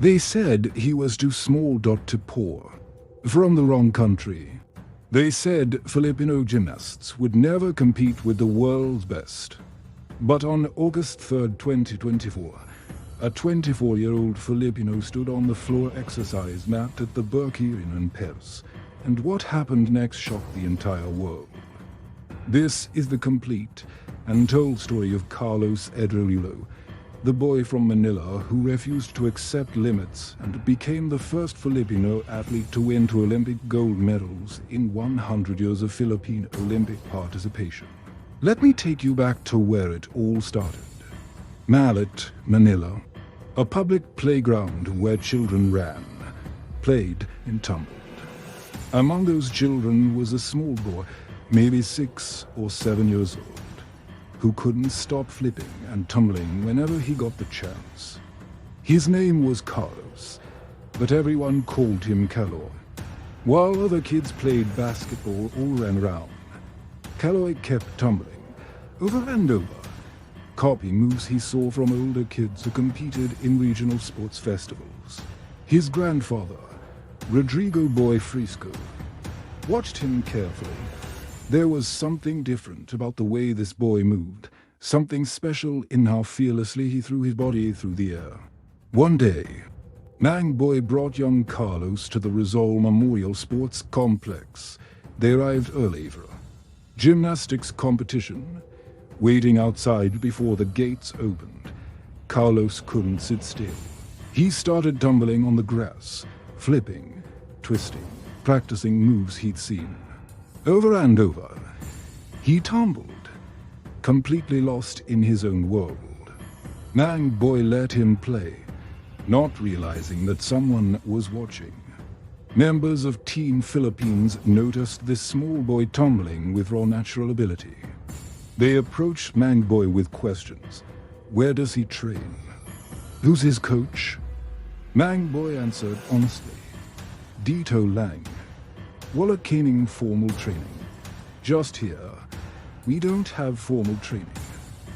They said he was too small. Too poor. From the wrong country. They said Filipino gymnasts would never compete with the world's best. But on August 3rd, 2024, a 24-year-old Filipino stood on the floor exercise mat at the Berkey in Paris, and what happened next shocked the entire world. This is the complete and told story of Carlos Yulo, the boy from Manila who refused to accept limits and became the first Filipino athlete to win two Olympic gold medals in 100 years of Philippine Olympic participation. Let me take you back to where it all started. Manila, a public playground where children ran, played and tumbled. Among those children was a small boy, maybe 6 or 7 years old, who couldn't stop flipping and tumbling whenever he got the chance. His name was Carlos, but everyone called him Caloy. While other kids played basketball or ran around, Caloy kept tumbling, over and over, copying moves he saw from older kids who competed in regional sports festivals. His grandfather, Rodrigo Boy Frisco, watched him carefully. There was something different about the way this boy moved, something special in how fearlessly he threw his body through the air. One day, Mang Boy brought young Carlos to the Rizal Memorial Sports Complex. They arrived early for a gymnastics competition. Waiting outside before the gates opened, Carlos couldn't sit still. He started tumbling on the grass, flipping, twisting, practicing moves he'd seen. Over and over, he tumbled, completely lost in his own world. Mang Boy let him play, not realizing that someone was watching. Members of Team Philippines noticed this small boy tumbling with raw natural ability. They approached Mang Boy with questions. Where does he train? Who's his coach? Mang Boy answered honestly. Dito Lang. Wala kaming formal training. Just here, we don't have formal training.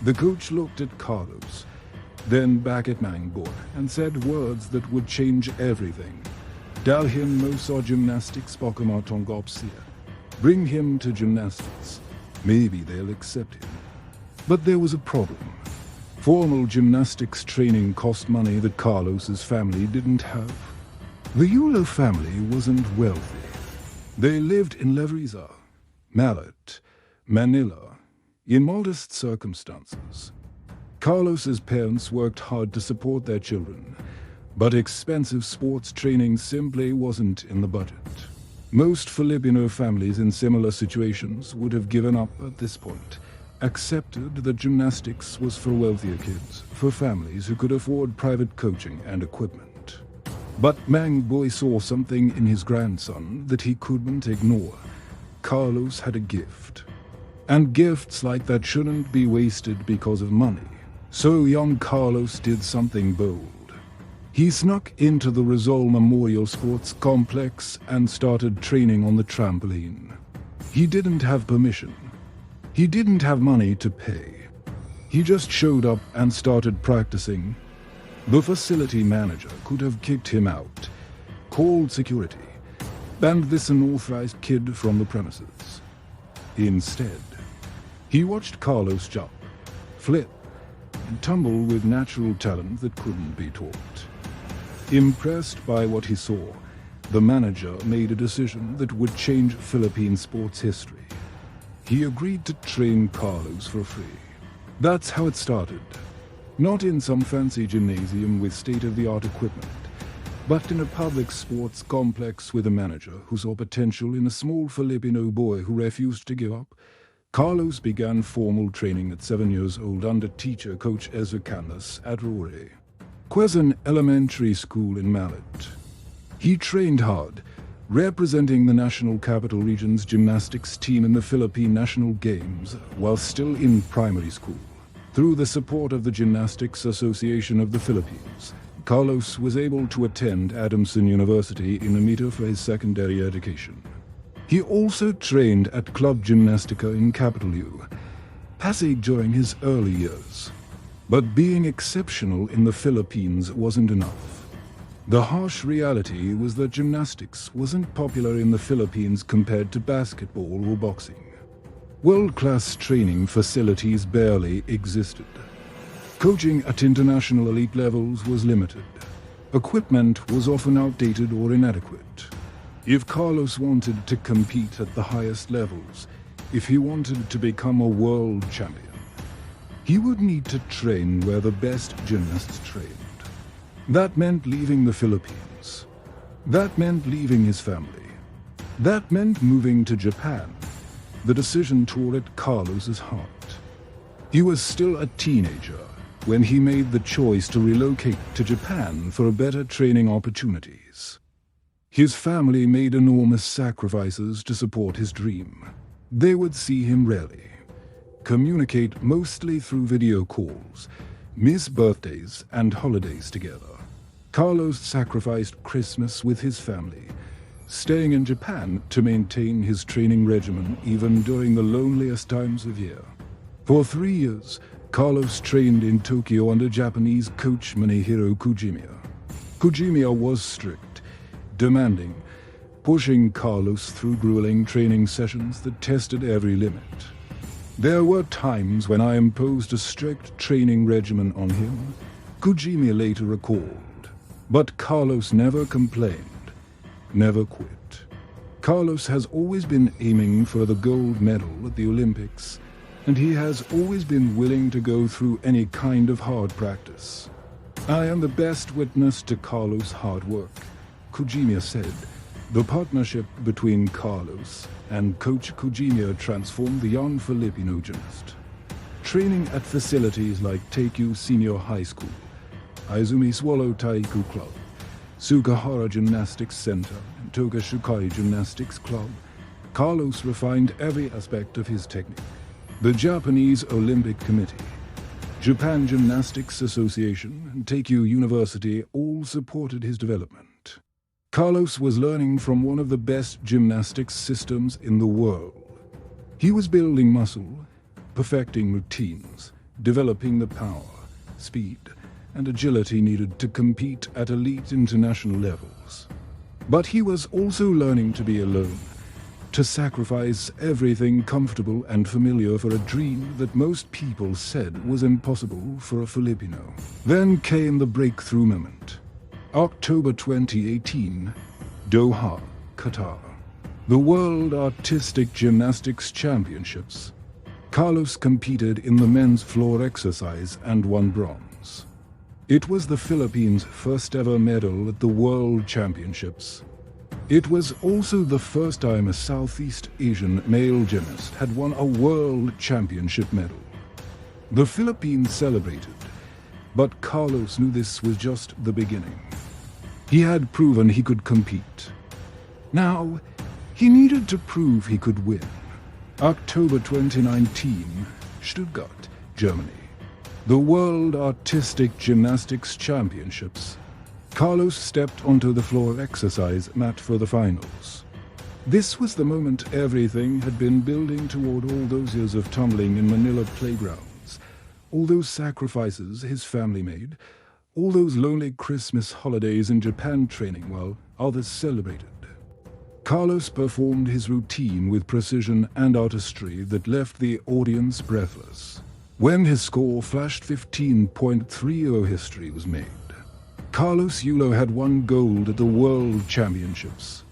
The coach looked at Carlos, then back at Mang Boy, and said words that would change everything. Dalhin mo sa gymnastics pakamatongopsia. Bring him to gymnastics. Maybe they'll accept him. But there was a problem. Formal gymnastics training cost money that Carlos's family didn't have. The Yulo family wasn't wealthy. They lived in Levriza, Manila, in modest circumstances. Carlos's parents worked hard to support their children, but expensive sports training simply wasn't in the budget. Most Filipino families in similar situations would have given up at this point, accepted that gymnastics was for wealthier kids, for families who could afford private coaching and equipment. But Mang Boy saw something in his grandson that he couldn't ignore. Carlos had a gift. And gifts like that shouldn't be wasted because of money. So young Carlos did something bold. He snuck into the Rizal Memorial Sports Complex and started training on the trampoline. He didn't have permission. He didn't have money to pay. He just showed up and started practicing. The facility manager could have kicked him out, called security, banned this unauthorized kid from the premises. Instead, he watched Carlos jump, flip, and tumble with natural talent that couldn't be taught. Impressed by what he saw, the manager made a decision that would change Philippine sports history. He agreed to train Carlos for free. That's how it started. Not in some fancy gymnasium with state-of-the-art equipment, but in a public sports complex with a manager who saw potential in a small Filipino boy who refused to give up. Carlos began formal training at 7 years old under teacher coach Ezra Canlas at Rory, Quezon Elementary School in Mallet. He trained hard, representing the National Capital Region's gymnastics team in the Philippine National Games while still in primary school. Through the support of the Gymnastics Association of the Philippines, Carlos was able to attend Adamson University in Amita for his secondary education. He also trained at Club Gymnastica in Capital U, Pasig during his early years. But being exceptional in the Philippines wasn't enough. The harsh reality was that gymnastics wasn't popular in the Philippines compared to basketball or boxing. World-class training facilities barely existed. Coaching at international elite levels was limited. Equipment was often outdated or inadequate. If Carlos wanted to compete at the highest levels, if he wanted to become a world champion, he would need to train where the best gymnasts trained. That meant leaving the Philippines. That meant leaving his family. That meant moving to Japan. The decision tore at Carlos's heart. He was still a teenager when he made the choice to relocate to Japan for better training opportunities. His family made enormous sacrifices to support his dream. They would see him rarely, communicate mostly through video calls, miss birthdays and holidays together. Carlos sacrificed Christmas with his family, staying in Japan to maintain his training regimen even during the loneliest times of year. For 3 years, Carlos trained in Tokyo under Japanese coach Manihiro Kujimiya. Kujimiya was strict, demanding, pushing Carlos through grueling training sessions that tested every limit. There were times when I imposed a strict training regimen on him, Kujimiya later recalled. But Carlos never complained, never quit. Carlos has always been aiming for the gold medal at the Olympics, and he has always been willing to go through any kind of hard practice. I am the best witness to Carlos' hard work, Kujimiya said. The partnership between Carlos and Coach Kujimiya transformed the young Filipino gymnast. Training at facilities like Taikyu Senior High School, Izumi Swallow Taiku Club, Sugahara Gymnastics Center, and Togashukai Gymnastics Club, Carlos refined every aspect of his technique. The Japanese Olympic Committee, Japan Gymnastics Association, and Taikyu University all supported his development. Carlos was learning from one of the best gymnastics systems in the world. He was building muscle, perfecting routines, developing the power, speed, and agility needed to compete at elite international levels. But he was also learning to be alone, to sacrifice everything comfortable and familiar for a dream that most people said was impossible for a Filipino. Then came the breakthrough moment. October 2018, Doha, Qatar. The World Artistic Gymnastics Championships. Carlos competed in the men's floor exercise and won bronze. It was the Philippines' first ever medal at the World Championships. It was also the first time a Southeast Asian male gymnast had won a World Championship medal. The Philippines celebrated, but Carlos knew this was just the beginning. He had proven he could compete. Now, he needed to prove he could win. October 2019, Stuttgart, Germany. The World Artistic Gymnastics Championships. Carlos stepped onto the floor exercise mat for the finals. This was the moment everything had been building toward. All those years of tumbling in Manila playgrounds, all those sacrifices his family made, all those lonely Christmas holidays in Japan training while others celebrated. Carlos performed his routine with precision and artistry that left the audience breathless. When his score flashed 15.30, history was made. Carlos Yulo had won gold at the World Championships.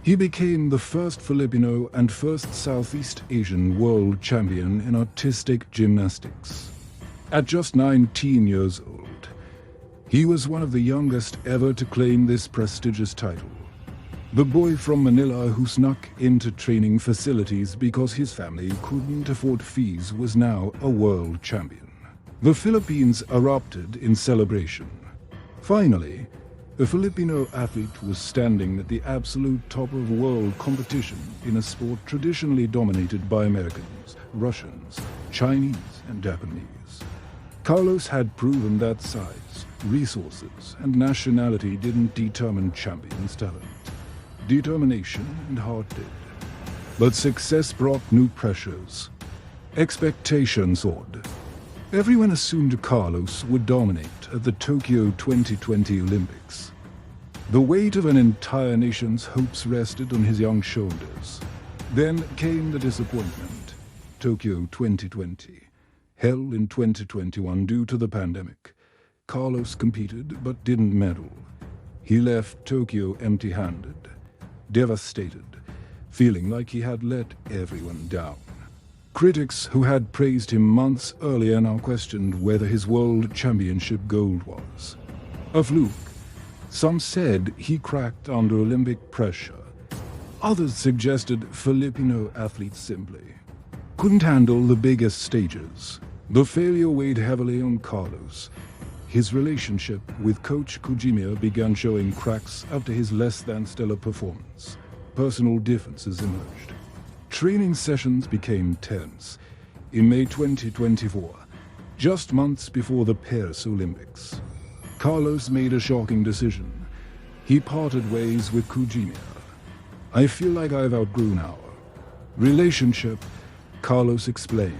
He became the first Filipino and first Southeast Asian world champion in artistic gymnastics. At just 19 years old, he was one of the youngest ever to claim this prestigious title. The boy from Manila who snuck into training facilities because his family couldn't afford fees was now a world champion. The Philippines erupted in celebration. Finally, a Filipino athlete was standing at the absolute top of world competition in a sport traditionally dominated by Americans, Russians, Chinese, and Japanese. Carlos had proven that size, resources, and nationality didn't determine champions' talent. Determination and heart did. But success brought new pressures. Expectations soared. Everyone assumed Carlos would dominate at the Tokyo 2020 Olympics. The weight of an entire nation's hopes rested on his young shoulders. Then came the disappointment. Tokyo 2020. Held in 2021 due to the pandemic. Carlos competed but didn't medal. He left Tokyo empty-handed, devastated, feeling like he had let everyone down. Critics who had praised him months earlier now questioned whether his world championship gold was a fluke. Some said he cracked under Olympic pressure. Others suggested Filipino athletes simply couldn't handle the biggest stages. The failure weighed heavily on Carlos. His relationship with Coach Kujimiya began showing cracks after his less-than-stellar performance. Personal differences emerged. Training sessions became tense. In May 2024, just months before the Paris Olympics, Carlos made a shocking decision. He parted ways with Kujimiya. "I feel like I've outgrown our relationship," Carlos explained.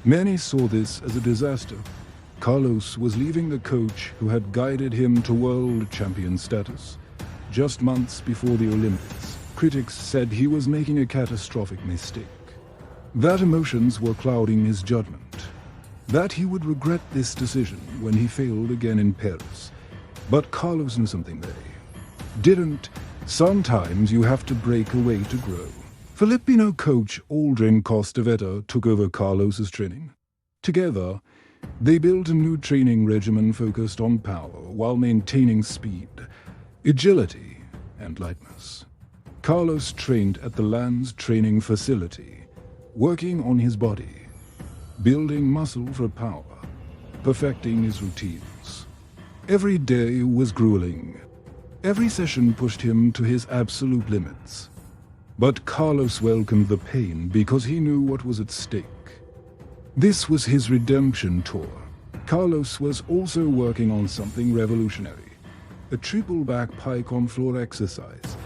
Many saw this as a disaster. Carlos was leaving the coach who had guided him to world champion status. Just months before the Olympics, critics said he was making a catastrophic mistake. That emotions were clouding his judgment. That he would regret this decision when he failed again in Paris. But Carlos knew something they didn't. Sometimes you have to break away to grow. Filipino coach Aldrin Costeveta took over Carlos's training. Together, they built a new training regimen focused on power while maintaining speed, agility, and lightness. Carlos trained at the land's training facility, working on his body, building muscle for power, perfecting his routines. Every day was grueling. Every session pushed him to his absolute limits. But Carlos welcomed the pain because he knew what was at stake. This was his redemption tour. Carlos was also working on something revolutionary, a triple back pike on floor exercise,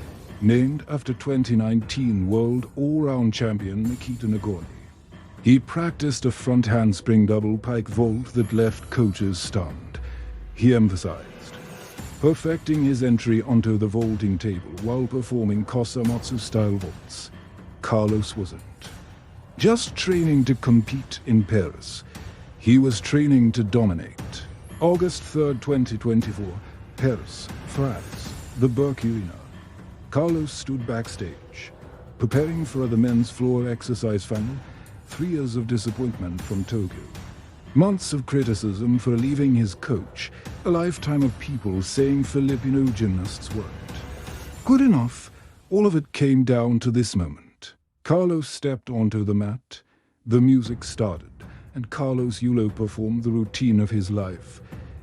named after 2019 World All-Round Champion Nikita Nagorny. He practiced a front handspring double pike vault that left coaches stunned. He emphasized perfecting his entry onto the vaulting table while performing Kosamatsu-style vaults. Carlos wasn't just training to compete in Paris. He was training to dominate. August 3rd, 2024, Paris, France, the Berck Arena. Carlos stood backstage, preparing for the men's floor exercise final. 3 years of disappointment from Tokyo. Months of criticism for leaving his coach. A lifetime of people saying Filipino gymnasts weren't good enough. All of it came down to this moment. Carlos stepped onto the mat. The music started, and Carlos Yulo performed the routine of his life.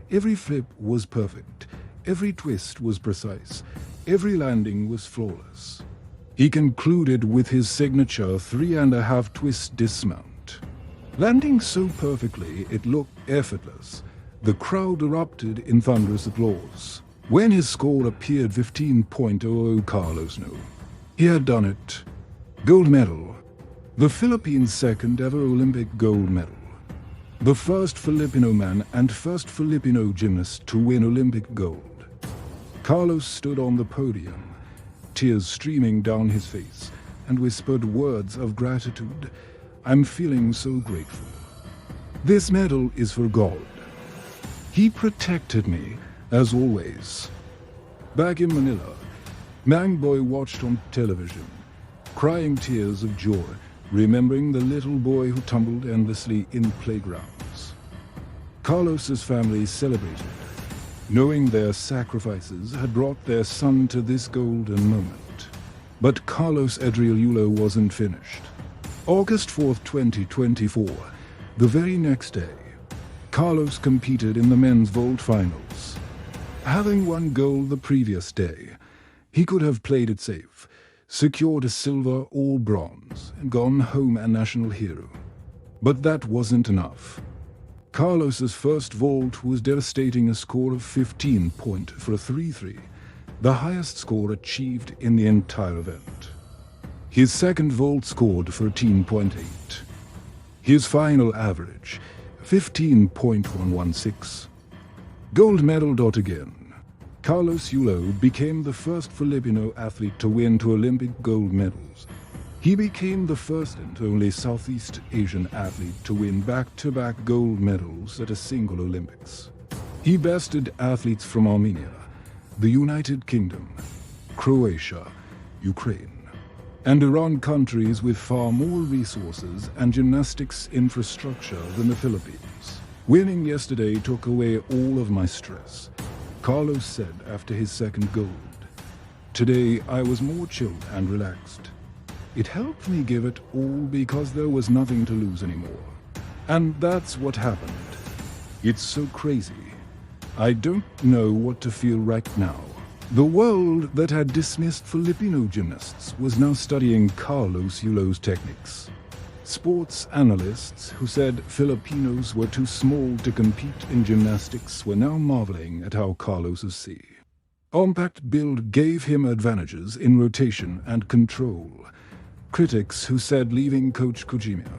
Every flip was perfect. Every twist was precise. Every landing was flawless. He concluded with his signature 3.5 twist dismount. Landing so perfectly it looked effortless. The crowd erupted in thunderous applause. When his score appeared 15.00, Carlos knew he had done it. Gold medal. The Philippines' second ever Olympic gold medal. The first Filipino man and first Filipino gymnast to win Olympic gold. Carlos stood on the podium, tears streaming down his face, and whispered words of gratitude. "I'm feeling so grateful. This medal is for God. He protected me, as always." Back in Manila, Mangboy watched on television, crying tears of joy, remembering the little boy who tumbled endlessly in playgrounds. Carlos's family celebrated, knowing their sacrifices had brought their son to this golden moment. But Carlos Adriel Yulo wasn't finished. August 4th, 2024, the very next day, Carlos competed in the men's vault finals. Having won gold the previous day, he could have played it safe, secured a silver or bronze, and gone home a national hero. But that wasn't enough. Carlos's first vault was devastating, a score of 15 for a 3-3, the highest score achieved in the entire event. His second vault scored 13.8. His final average, 15.116. Gold medal. Again. Carlos Yulo became the first Filipino athlete to win 2 Olympic gold medals. He became the first and only Southeast Asian athlete to win back-to-back gold medals at a single Olympics. He bested athletes from Armenia, the United Kingdom, Croatia, Ukraine, and Iran, countries with far more resources and gymnastics infrastructure than the Philippines. Winning yesterday took away all of my stress, Carlos said after his second gold. Today I was more chilled and relaxed. It helped me give it all because there was nothing to lose anymore. And that's what happened. It's so crazy. I don't know what to feel right now. The world that had dismissed Filipino gymnasts was now studying Carlos Yulo's techniques. Sports analysts who said Filipinos were too small to compete in gymnastics were now marveling at how Carlos's compact build gave him advantages in rotation and control. Critics who said leaving coach Kujima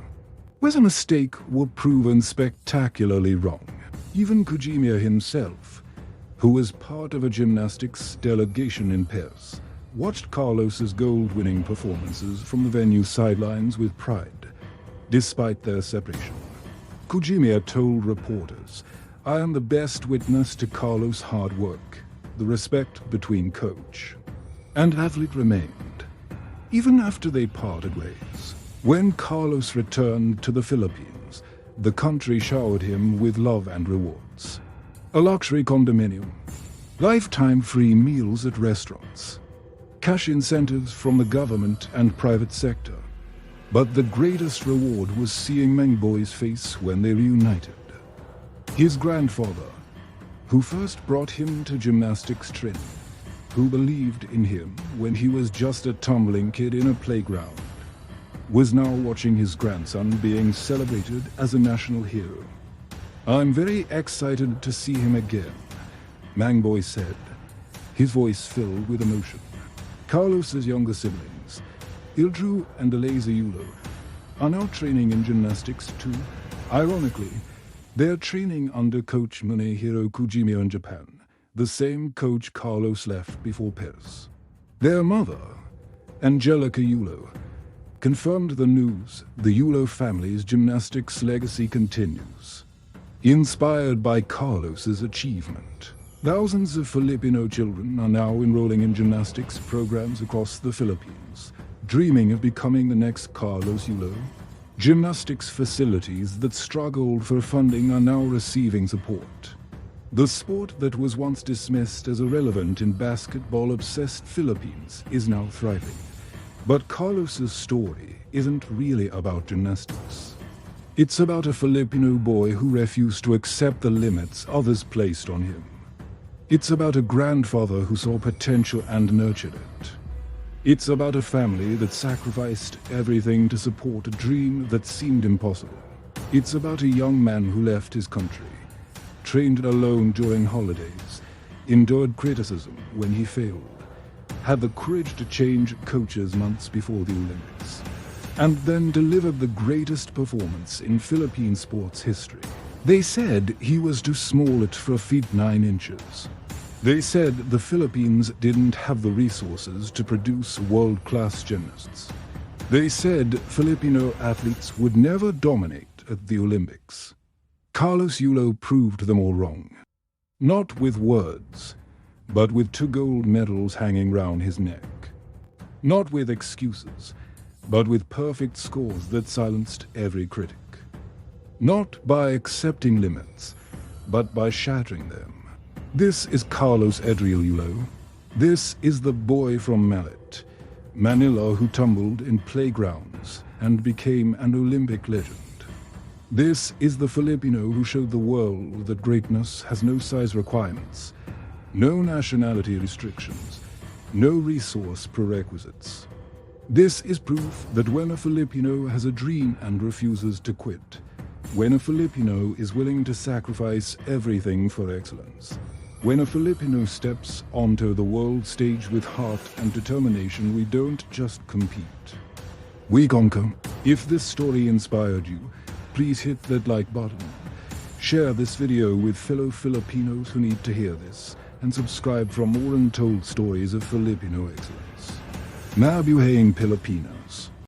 was a mistake were proven spectacularly wrong. Even Kujima himself, who was part of a gymnastics delegation in Paris, watched Carlos's gold-winning performances from the venue sidelines with pride, despite their separation. Kujima told reporters, "I am the best witness to Carlos' hard work. The respect between coach and athlete remained, even after they parted ways. When Carlos returned to the Philippines, the country showered him with love and rewards. A luxury condominium, lifetime free meals at restaurants, cash incentives from the government and private sector. But the greatest reward was seeing Mengboy's face when they reunited. His grandfather, who first brought him to gymnastics training, who believed in him when he was just a tumbling kid in a playground, was now watching his grandson being celebrated as a national hero. I'm very excited to see him again," Mangboy said, his voice filled with emotion. Carlos's younger siblings, Ildru and Eliza Yulo, are now training in gymnastics too. Ironically, they're training under coach Munehiro Kujima in Japan, the same coach Carlos left before Paris. Their mother, Angelica Yulo, confirmed the news. The Yulo family's gymnastics legacy continues. Inspired by Carlos's achievement, thousands of Filipino children are now enrolling in gymnastics programs across the Philippines, dreaming of becoming the next Carlos Yulo. Gymnastics facilities that struggled for funding are now receiving support. The sport that was once dismissed as irrelevant in basketball-obsessed Philippines is now thriving. But Carlos's story isn't really about gymnastics. It's about a Filipino boy who refused to accept the limits others placed on him. It's about a grandfather who saw potential and nurtured it. It's about a family that sacrificed everything to support a dream that seemed impossible. It's about a young man who left his country, trained alone during holidays, endured criticism when he failed, had the courage to change coaches months before the Olympics, and then delivered the greatest performance in Philippine sports history. They said he was too small at 4 feet 9 inches. They said the Philippines didn't have the resources to produce world-class gymnasts. They said Filipino athletes would never dominate at the Olympics. Carlos Yulo proved them all wrong. Not with words, but with 2 gold medals hanging round his neck. Not with excuses, but with perfect scores that silenced every critic. Not by accepting limits, but by shattering them. This is Carlos Edriel Yulo. This is the boy from Manila who tumbled in playgrounds and became an Olympic legend. This is the Filipino who showed the world that greatness has no size requirements, no nationality restrictions, no resource prerequisites. This is proof that when a Filipino has a dream and refuses to quit, when a Filipino is willing to sacrifice everything for excellence, when a Filipino steps onto the world stage with heart and determination, we don't just compete. We conquer. If this story inspired you, please hit that like button. Share this video with fellow Filipinos who need to hear this, and subscribe for more untold stories of Filipino excellence. Mabuhaying Filipinos.